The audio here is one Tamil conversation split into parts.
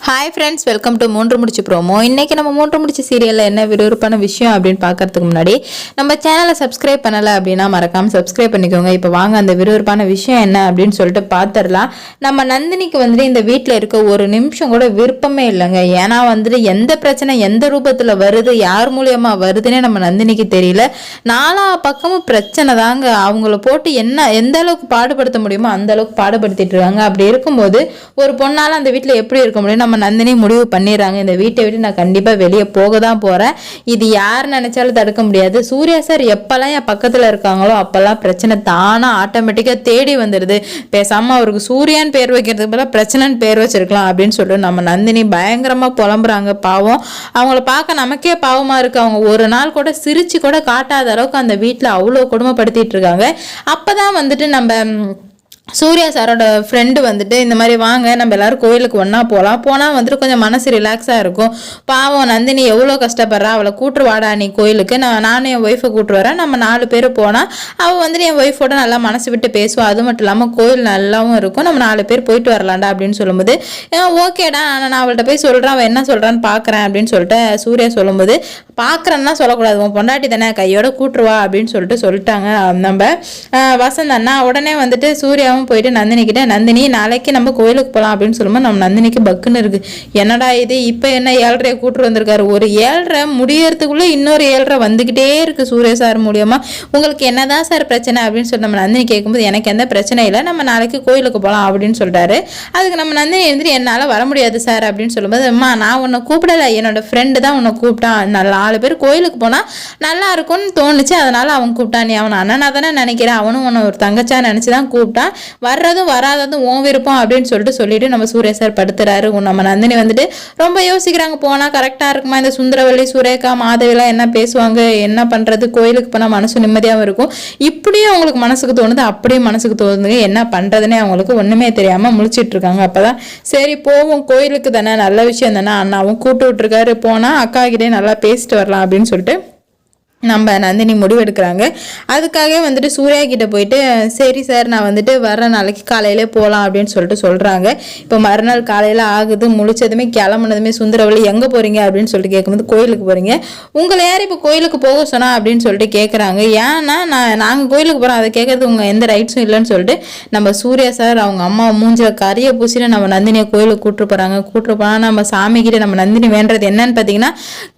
ஹாய் ஃப்ரெண்ட்ஸ், வெல்கம் டு மூன்று முடிச்சு ப்ரோமோ. இன்றைக்கி நம்ம மூன்று முடிச்சு சீரியலில் என்ன விறுவிறுப்பான விஷயம் அப்படின்னு பார்க்கறதுக்கு முன்னாடி நம்ம சேனலை சப்ஸ்கிரைப் பண்ணலை அப்படின்னா மறக்காமல் சப்ஸ்கிரைப் பண்ணிக்கோங்க. இப்போ வாங்க அந்த விறுவிறுப்பான விஷயம் என்ன அப்படின்னு சொல்லிட்டு பார்த்துடலாம். நம்ம நந்தினிக்கு வந்துட்டு இந்த வீட்டில் இருக்க ஒரு நிமிஷம் கூட விருப்பமே இல்லைங்க. ஏன்னா வந்துட்டு எந்த பிரச்சனை எந்த ரூபத்தில் வருது, யார் மூலியமாக வருதுன்னே நம்ம நந்தினிக்கு தெரியல. நாலா பக்கமும் பிரச்சனை தாங்க. அவங்கள போட்டு எந்த அளவுக்கு பாடுபடுத்த முடியுமோ அந்த அளவுக்கு பாடுபடுத்திட்டு இருக்காங்க. அப்படி இருக்கும்போது ஒரு பொண்ணால் அந்த வீட்டில் எப்படி இருக்க முடியும்? நம்ம நந்தினி முடிவு பண்ணிடுறாங்க, இந்த வீட்டை விட்டு நான் கண்டிப்பா வெளியே போக தான் போறேன். இது யார் நினைச்சாலும் தடுக்க முடியாது. சூர்யா சார் எப்பெல்லாம் என் பக்கத்துல இருக்காங்களோ அப்பெல்லாம் பிரச்சனை தானா ஆட்டோமேட்டிக்கா தேடி வந்துடுது. பேசாம அவருக்கு சூர்யான்னு பேர் வைக்கிறதுக்கு பதிலாக பிரச்சனைன்னு பேர் வச்சிருக்கலாம் அப்படின்னு சொல்லிட்டு நம்ம நந்தினி பயங்கரமா புலம்புறாங்க. பாவம், அவங்கள பார்க்க நமக்கே பாவமா இருக்கு. அவங்க ஒரு நாள் கூட சிரிச்சு கூட காட்டாத அளவுக்கு அந்த வீட்டுல அவ்வளவு கொடுமைப்படுத்திட்டு இருக்காங்க. அப்பதான் வந்துட்டு நம்ம சூர்யா சாரோட ஃப்ரெண்டு வந்துட்டு இந்த மாதிரி வாங்க நம்ம எல்லாரும் கோயிலுக்கு ஒன்றா போனால் வந்துட்டு கொஞ்சம் மனசு ரிலாக்ஸாக இருக்கும். பாவம் நந்தினி எவ்வளோ கஷ்டப்படுறா, அவளை கூட்டு வாடா நீ கோயிலுக்கு, நானும் என் ஒய்ஃபை கூட்டு வரேன், நம்ம 4 பேர் போனால் அவள் வந்துட்டு என் ஒய்ஃபோட நல்லா மனசு விட்டு பேசுவாள். அது மட்டும் இல்லாமல் கோயில் நல்லாவும் இருக்கும், நம்ம 4 பேர் போயிட்டு வரலாம்டா அப்படின்னு சொல்லும்போது ஓகேடா நான் அவள்கிட்ட போய் சொல்கிறேன், அவள் என்ன சொல்கிறான்னு பார்க்குறேன் அப்படின்னு சொல்லிட்டு சூர்யா சொல்லும்போது, பார்க்குறேன்னா சொல்லக்கூடாது, உன் பொண்டாட்டி தானே கையோட கூட்டுருவா அப்படின்னு சொல்லிட்டாங்க நம்ம வசந்த் அண்ணா. உடனே வந்துட்டு சூர்யா போயிட்டு நந்தினி கிட்ட, நந்தினி நாளைக்கு நம்ம கோயிலுக்கு போகலாம் அப்படின்னு சொல்லும்போது நம்ம நந்தினிக்கு பக்குன்னு இருக்கு. என்னடா இது, இப்போ என்ன 7:30 கூட்டு வந்திருக்காரு, ஒரு 7:30 முடியறதுக்குள்ள இன்னொரு 7:30 வந்துகிட்டே இருக்கு சூர்யா சார் மூலியமா. உங்களுக்கு என்னதான் சார் பிரச்சனை அப்படின்னு சொல்லி நம்ம நந்தினி கேட்கும்போது, எனக்கு எந்த பிரச்சனை இல்லை, நம்ம நாளைக்கு கோயிலுக்கு போகலாம் அப்படின்னு சொல்லிட்டாரு. அதுக்கு நம்ம நந்தினி எழுந்திரி, என்னால் வர முடியாது சார் அப்படின்னு சொல்லும்போது, அம்மா நான் உன்னை கூப்பிடலை, என்னோட ஃப்ரெண்டு தான் உன்னை கூப்பிட்டான், 4 பேர் கோயிலுக்கு போனால் நல்லா இருக்கும்னு தோணுச்சு, அதனால அவன் கூப்பிட்டான். நீ அவன் அண்ணனா தானே நினைக்கிறேன், அவனும் உன்னை ஒரு தங்கச்சா நினச்சி தான் கூப்பிட்டான், வர்றதும் வராததும் ஓன் விருப்பம் அப்படின்னு சொல்லிட்டு நம்ம சூர்யா சார் படுத்துறாரு. நம்ம நந்தினி வந்துட்டு ரொம்ப யோசிக்கிறாங்க, போனால் கரெக்டாக இருக்குமா, இந்த சுந்தரவல்லி சுரேகா மாதவிலாம் என்ன பேசுவாங்க, என்ன பண்ணுறது, கோயிலுக்கு போனால் மனசு நிம்மதியாகவும் இருக்கும். இப்படியே அவங்களுக்கு மனசுக்கு தோணுது, அப்படியே மனசுக்கு தோணுதுங்க. என்ன பண்ணுறதுனே அவங்களுக்கு ஒன்றுமே தெரியாமல் முழிச்சிட்டு இருக்காங்க. அப்போதான் சரி போவோம், கோயிலுக்கு தானே, நல்ல விஷயம் தானே, அண்ணாவும் கூப்பிட்டு விட்டுருக்காரு, போனால் அக்கா கிட்டே நல்லா பேசிட்டு வரலாம் அப்படின்னு சொல்லிட்டு நம்ம நந்தினி முடிவெடுக்கிறாங்க. அதுக்காக வந்துட்டு சூர்யா கிட்ட போயிட்டு, சரி சார் நான் வந்துட்டு வர்ற நாளைக்கு காலையிலே போகலாம் அப்படின்னு சொல்கிறாங்க. இப்போ மறுநாள் காலையில் ஆகுது, முழிச்சதுமே கிளம்புனதுமே சுந்தரவல்லி எங்கே போகிறீங்க அப்படின்னு சொல்லிட்டு கேட்கும்போது, கோயிலுக்கு போகிறீங்க, உங்களை யார் இப்போ கோயிலுக்கு போக சொன்னா அப்படின்னு சொல்லிட்டு கேட்குறாங்க. ஏன்னா நாங்கள் கோயிலுக்கு போகிறோம், அதை கேட்கறது உங்கள் எந்த ரைட்ஸும் இல்லைன்னு சொல்லிட்டு நம்ம சூர்யா சார் அவங்க அம்மா மூஞ்சில் கறியை பூசிட்டு நம்ம நந்தினியை கோயிலுக்கு கூப்பிட்டு போனால் நம்ம சாமி கிட்ட நம்ம நந்தினி வேண்டது என்னன்னு பார்த்தீங்கன்னா,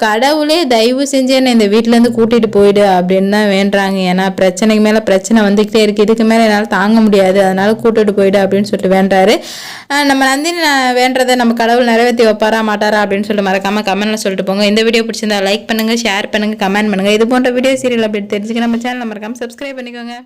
கடவுளே தயவு செஞ்சு என்ன இந்த வீட்டிலேருந்து கூட்டிட்டு போயிடு அப்படின்னு தான் வேண்டுறாங்க. ஏன்னா பிரச்சனைக்கு மேலே பிரச்சனை வந்துக்கிட்டே இருக்கு, இதுக்கு மேலே என்னால் தாங்க முடியாது, அதனால கூட்டிட்டு போயிடு அப்படின்னு சொல்லிட்டு வேண்டாரு. நம்ம நந்தினி வேண்டதை நம்ம கடவுள் நிறைவேற்றி வைப்பாரா மாட்டாரா அப்படின்னு சொல்லிட்டு மறக்காம கமெண்ட்ல சொல்லிட்டு போங்க. இந்த வீடியோ பிடிச்சிருந்தா லைக் பண்ணுங்க, ஷேர் பண்ணுங்க, கமெண்ட் பண்ணுங்க. இது போன்ற வீடியோ சீரியல் அப்படி தெரிஞ்சுக்க நம்ம சேனல் மறக்காம சப்ஸ்கிரைப் பண்ணிக்கோங்க.